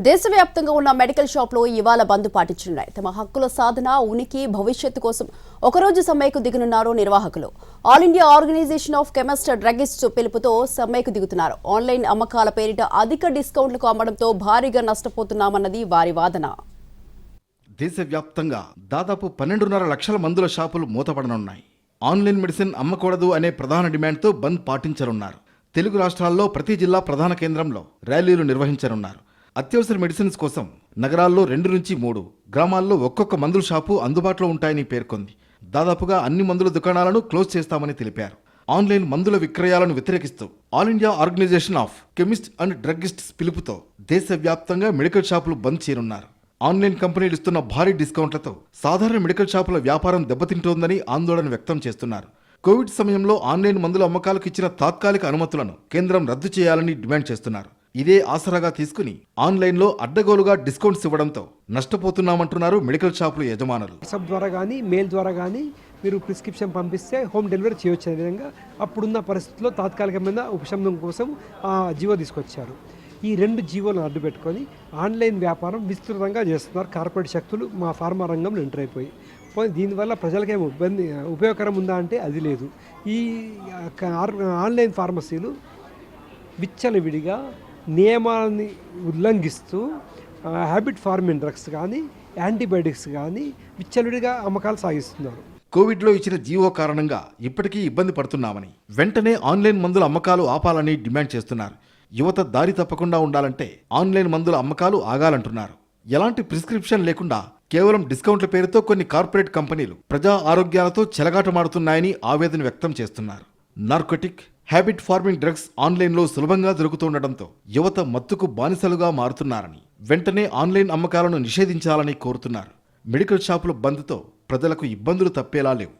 దేశవ్యాప్తంగా ఉన్న మెడికల్ షాపులు ఇవాళ బంద్ పాటించనున్నాయి. తమ హక్కుల సాధన, ఉనికి, భవిష్యత్తు కోసం ఒకరోజు సమ్మెకు దిగనున్నారు నిర్వాహకులు. All India organisation of chemist druggist పిలుపుతో సమ్మెకు దిగుతున్నారు. ఆన్లైన్ అమ్మకాల పేరిట అధిక డిస్కౌంట్లకు అమ్మడంతో భారీగా నష్టపోతున్నామన్నది వారి వాదన. దేశవ్యాప్తంగా దాదాపు 12.5 లక్షల మందుల షాపులు మూతపడనున్నాయి. ఆన్లైన్ మెడిసిన్ అమ్మకూడదు అనే ప్రధాన డిమాండ్తో బంద్ పాటించనున్నారు. తెలుగు రాష్ట్రాల్లో ప్రతి జిల్లా ప్రధాన కేంద్రంలో ర్యాలీలు నిర్వహించనున్నారు. అత్యవసర మెడిసిన్స్ కోసం నగరాల్లో 2 నుంచి 3, గ్రామాల్లో ఒక్కొక్క మందుల షాపు అందుబాటులో ఉంటాయని పేర్కొంది. దాదాపుగా అన్ని మందుల దుకాణాలను క్లోజ్ చేస్తామని తెలిపారు. ఆన్లైన్ మందుల విక్రయాలను వ్యతిరేకిస్తూ all India organisation of chemist and druggists పిలుపుతో దేశవ్యాప్తంగా మెడికల్ షాపులు బంద్ చేయనున్నారు. ఆన్లైన్ కంపెనీలు ఇస్తున్న భారీ డిస్కౌంట్లతో సాధారణ మెడికల్ షాపుల వ్యాపారం దెబ్బతింటోందని ఆందోళన వ్యక్తం చేస్తున్నారు. కోవిడ్ సమయంలో ఆన్లైన్ మందుల అమ్మకాలకు ఇచ్చిన తాత్కాలిక అనుమతులను కేంద్రం రద్దు చేయాలని డిమాండ్ చేస్తున్నారు. ఇదే ఆసరాగా తీసుకుని ఆన్లైన్లో అడ్డగోలుగా డిస్కౌంట్స్ ఇవ్వడంతో నష్టపోతున్నామంటున్నారు మెడికల్ షాపుల యజమానులు. వాట్సాప్ ద్వారా కానీ మెయిల్ ద్వారా కానీ మీరు ప్రిస్క్రిప్షన్ పంపిస్తే హోమ్ డెలివరీ చేయొచ్చు అనే విధంగా అప్పుడున్న పరిస్థితుల్లో తాత్కాలికమైన ఉపశమనం కోసం జీవో తీసుకొచ్చారు. ఈ 2 జీవోలను అడ్డు పెట్టుకొని ఆన్లైన్ వ్యాపారం విస్తృతంగా చేస్తున్నారు కార్పొరేట్ శక్తులు మా ఫార్మా రంగంలో ఎంటర్ అయిపోయి. దీనివల్ల ప్రజలకేమో ఉపయోగకరం ఉందా అంటే అది లేదు. ఈ ఆన్లైన్ ఫార్మసీలు విచ్చలవిడిగా నియమాలని ఉల్లంఘిస్తూ హ్యాబిట్ ఫార్మింగ్ డ్రగ్స్ కానీ యాంటీబయాటిక్స్ కానీ విచ్చలవిడిగా అమ్మకాలు సాగిస్తున్నారు. కోవిడ్లో ఇచ్చిన జీవో కారణంగా ఇప్పటికీ ఇబ్బంది పడుతున్నామని, వెంటనే ఆన్లైన్ మందుల అమ్మకాలు ఆపాలని డిమాండ్ చేస్తున్నారు. యువత దారి తప్పకుండా ఉండాలంటే ఆన్లైన్ మందుల అమ్మకాలు ఆగాలంటున్నారు. ఎలాంటి ప్రిస్క్రిప్షన్ లేకుండా కేవలం డిస్కౌంట్ల పేరుతో కొన్ని కార్పొరేట్ కంపెనీలు ప్రజా ఆరోగ్యాలతో చెలగాటమాడుతున్నాయని ఆవేదన వ్యక్తం చేస్తున్నారు. నార్కోటిక్, హ్యాబిట్ ఫార్మింగ్ డ్రగ్స్ ఆన్లైన్లో సులభంగా దొరుకుతుండటంతో యువత మత్తుకు బానిసలుగా మారుతున్నారని, వెంటనే ఆన్లైన్ అమ్మకాలను నిషేధించాలని కోరుతున్నారు. మెడికల్ షాపుల బంద్తో ప్రజలకు ఇబ్బందులు తప్పేలా లేవు.